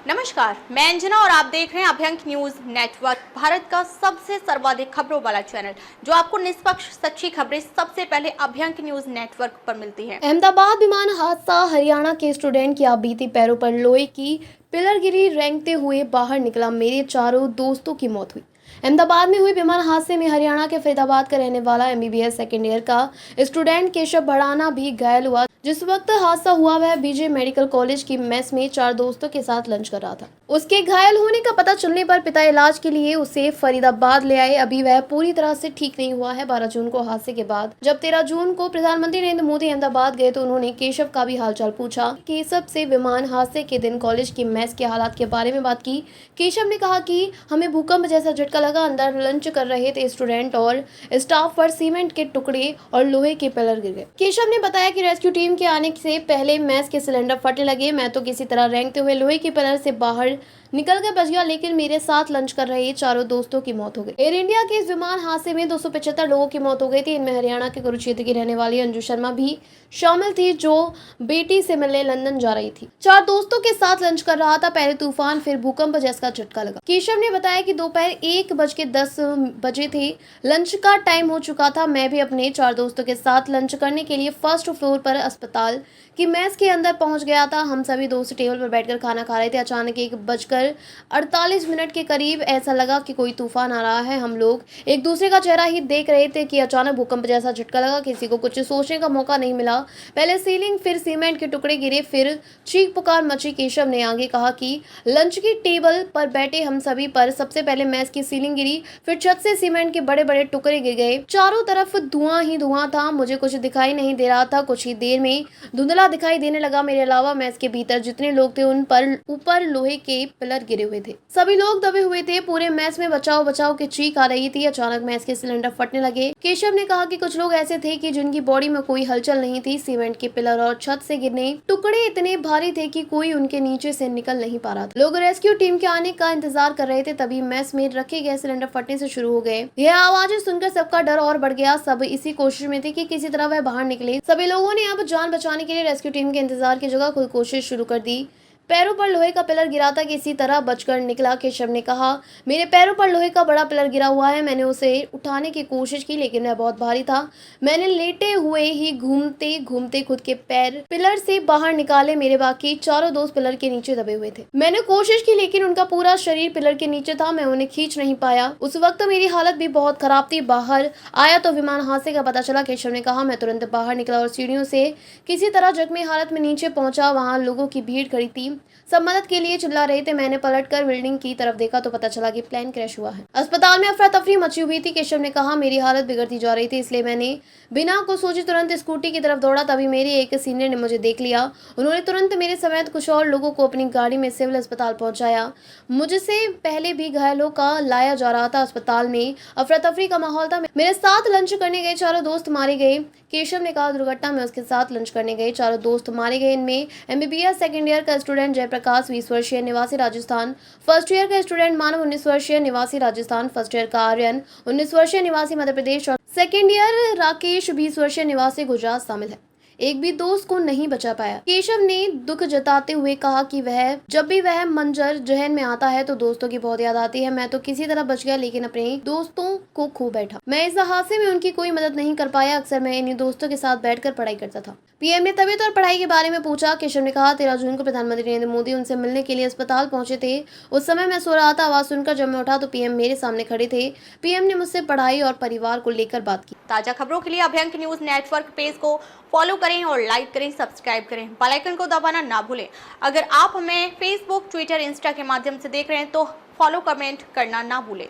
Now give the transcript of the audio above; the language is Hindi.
नमस्कार, मैं अंजना और आप देख रहे हैं अभ्यंक न्यूज नेटवर्क, भारत का सबसे सर्वाधिक खबरों वाला चैनल, जो आपको निष्पक्ष सच्ची खबरें सबसे पहले अभ्यंक न्यूज नेटवर्क पर मिलती हैं। अहमदाबाद विमान हादसा, हरियाणा के स्टूडेंट की आप बीती पैरों पर लोहे की पिलर गिरी, रेंगते हुए बाहर निकला, मेरे चारों दोस्तों की मौत हुई। अहमदाबाद में हुए विमान हादसे में हरियाणा के फरीदाबाद का रहने वाला MBBS सेकेंड ईयर का स्टूडेंट केशव भड़ाना भी घायल हुआ। जिस वक्त हादसा हुआ वह BJ मेडिकल कॉलेज की मेस में 4 दोस्तों के साथ लंच कर रहा था। उसके घायल होने का पता चलने पर पिता इलाज के लिए उसे फरीदाबाद ले आए। अभी वह पूरी तरह से ठीक नहीं हुआ है। 12 जून को हादसे के बाद जब 13 जून को प्रधानमंत्री नरेंद्र मोदी अहमदाबाद गए तो उन्होंने केशव का भी हालचाल पूछा। केशव से विमान हादसे के दिन कॉलेज की मेस के हालात के बारे में बात की। केशव ने कहा कि हमें भूकंप जैसा झटका लगा। अंदर लंच कर रहे थे स्टूडेंट और स्टाफ पर सीमेंट के टुकड़े और लोहे के पिलर गिर गए। केशव ने बताया कि रेस्क्यू टीम के आने से पहले मेस के सिलेंडर फटने लगे। मैं तो किसी तरह रेंगते हुए लोहे के पिलर से बाहर निकल कर बच गया, लेकिन मेरे साथ लंच कर रहे चारों दोस्तों की मौत हो गई। एयर इंडिया के इस विमान हादसे में 275 लोगों की मौत हो गई थी। इनमें हरियाणा के कुरुक्षेत्र की रहने वाली अंजू शर्मा भी शामिल थी, जो बेटी से मिलने लंदन जा रही थी। 4 दोस्तों के साथ लंच कर रहा था। पहले तूफान, फिर भूकंप जैसा झटका लगा। केशव ने बताया कि दोपहर 1:10 थे। लंच का टाइम हो चुका था। मैं भी अपने 4 दोस्तों के साथ लंच करने के लिए फर्स्ट फ्लोर पर अस्पताल की मेस के अंदर पहुंच गया था। हम सभी दोस्त टेबल पर बैठकर खाना खा रहे थे। अचानक 1:48 के करीब ऐसा लगा कि कोई तूफान आ रहा है। हम लोग एक दूसरे का चेहरा ही देख रहे थे कि अचानक भूकंप जैसा झटका लगा। किसी को कुछ सोचने का मौका नहीं मिला। पहले सीलिंग, फिर सीमेंट के टुकड़े गिरे, फिर चीख पुकार मची। केशव ने आगे कहा कि लंच की टेबल पर बैठे हम सभी पर सबसे पहले मेस की सीलिंग गिरी, फिर छत से सीमेंट के बड़े बड़े टुकड़े गिर गए। चारों तरफ धुआं ही धुआं था। मुझे कुछ दिखाई नहीं दे रहा था। कुछ ही देर में धुंधला दिखाई देने लगा। मेरे अलावा मेस के भीतर जितने लोग थे उन पर ऊपर लोहे के पिलर गिरे हुए थे। सभी लोग दबे हुए थे। पूरे मेस में बचाओ बचाओ की चीख आ रही थी। अचानक मेस के सिलेंडर फटने लगे। केशव ने कहा कि कुछ लोग ऐसे थे कि जिनकी बॉडी में कोई हलचल नहीं थी। सीमेंट के पिलर और छत से गिरने टुकड़े इतने भारी थे कि कोई उनके नीचे से निकल नहीं पा रहा था। लोग रेस्क्यू टीम के आने का इंतजार कर रहे थे। तभी मेस में रखे गए सिलेंडर फटने से शुरू हो गए। यह आवाजें सुनकर सबका डर और बढ़ गया। सब इसी कोशिश में थे कि किसी तरह वह बाहर निकले। सभी लोगों ने अब जान बचाने के लिए रेस्क्यू टीम के इंतजार की जगह खुद कोशिश शुरू कर दी। पैरों पर लोहे का पिलर गिरा था कि इसी तरह बचकर निकला। केशव ने कहा, मेरे पैरों पर लोहे का बड़ा पिलर गिरा हुआ है। मैंने उसे उठाने की कोशिश की, लेकिन वह बहुत भारी था। मैंने लेटे हुए ही घूमते घूमते खुद के पैर पिलर से बाहर निकाले। मेरे बाकी चारों दोस्त पिलर के नीचे दबे हुए थे। मैंने कोशिश की, लेकिन उनका पूरा शरीर पिलर के नीचे था। मैं उन्हें खींच नहीं पाया। उस वक्त मेरी हालत भी बहुत खराब थी। बाहर आया तो विमान हादसे का पता चला। केशव ने कहा, मैं तुरंत बाहर निकला और सीढ़ियों से किसी तरह जख्मी हालत में नीचे पहुंचा। वहां लोगों की भीड़ खड़ी थी, सब मदद के लिए चिल्ला रहे थे। मैंने पलटकर बिल्डिंग की तरफ देखा तो पता चला कि प्लेन क्रैश हुआ है। अस्पताल में अफरा तफरी मची हुई थी। केशव ने कहा, मेरी हालत बिगड़ती जा रही थी, इसलिए मैंने बिना कुछ सोचे तुरंत स्कूटी की तरफ दौड़ा। तभी मेरे एक सीनियर ने मुझे देख लिया। उन्होंने तुरंत मेरे समेत कुछ और लोगों को अपनी गाड़ी में सिविल अस्पताल पहुंचाया। मुझसे पहले भी घायलों का लाया जा रहा था। अस्पताल में अफरा तफरी का माहौल था। मेरे साथ लंच करने गए चारों दोस्त मारे गए। केशव ने कहा, दुर्घटना में उसके साथ लंच करने गए चारों दोस्त मारे गए। इनमें MBBS सेकेंड ईयर का स्टूडेंट जयप्रकाश 20 वर्षीय निवासी राजस्थान, फर्स्ट ईयर का स्टूडेंट मानव 19 वर्षीय निवासी राजस्थान, फर्स्ट ईयर का आर्यन 19 वर्षीय निवासी मध्य प्रदेश और सेकेंड ईयर राकेश 20 वर्षीय निवासी गुजरात शामिल है। एक भी दोस्त को नहीं बचा पाया। केशव ने दुख जताते हुए कहा कि जब भी वह मंजर जहन में आता है तो दोस्तों की बहुत याद आती है। मैं तो किसी तरह बच गया, लेकिन अपने दोस्तों को खो बैठा। मैं इस हादसे में उनकी कोई मदद नहीं कर पाया। अक्सर मैं इन्हीं दोस्तों के साथ बैठकर पढ़ाई करता था। PM ने तबीयत और पढ़ाई के बारे में पूछा। केशव ने कहा, 13 जून को प्रधानमंत्री नरेंद्र मोदी उनसे मिलने के लिए अस्पताल पहुंचे थे। उस समय मैं सो रहा था। आवाज सुनकर जब मैं उठा तो PM मेरे सामने खड़े थे। PM ने मुझसे पढ़ाई और परिवार को लेकर बात की। ताजा खबरों के लिए अभ्यंक न्यूज नेटवर्क पेज को फॉलो करें और लाइक करें, सब्सक्राइब करें, बेल आइकन को दबाना ना भूलें। अगर आप हमें फेसबुक, ट्विटर, इंस्टा के माध्यम से देख रहे हैं तो फॉलो, कमेंट करना ना भूलें।